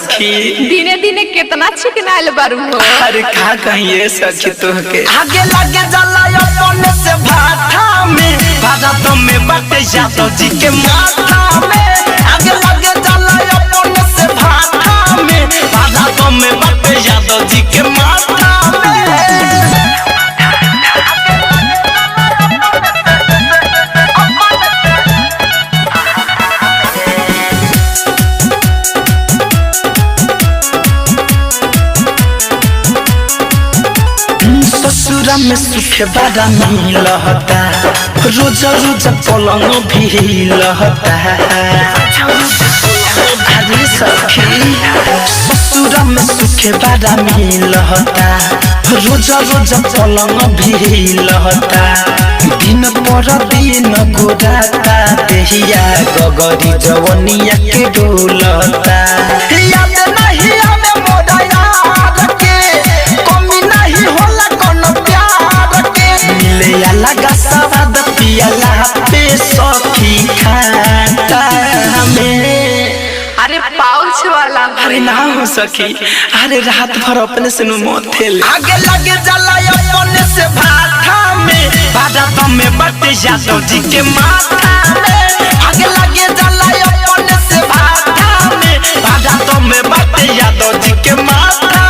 सखी दिने दिने कितना चिकनाइल बारू हो। अरे का कहिए सखी तोहके आगे लगे जला अपने से भाटा में भारत में बाटे यादव जी के माथा में। आगे लगे जला अपने से भाटा में भारत में बाटे यादव जी के माथा में। ससुरा में सुखे बड़ा मिलता रोज रोज पलंग भी लहता। अरे सखी ससुरा में सुखे बड़ा मिलता रोज रोज पलंग भी लहता। दिन पर दिन गोराता देहिया गगरी जवनिया के डोलता। याद नहीं हमें मोरा यार के कमी नहीं होला कोनो प्यार के। मिले अलग स्वाद पियला पे सखी खाता हमें। अरे पाउच वाला अरे ना हो सखी अरे रात भर अपने से मोथेल। आगे लगे जला अपने से भाटा में भारत में बाटे यादव जी के माथा में। आगे लगे जला अपने से भाटा में भारत में बाटे यादव जी के माथा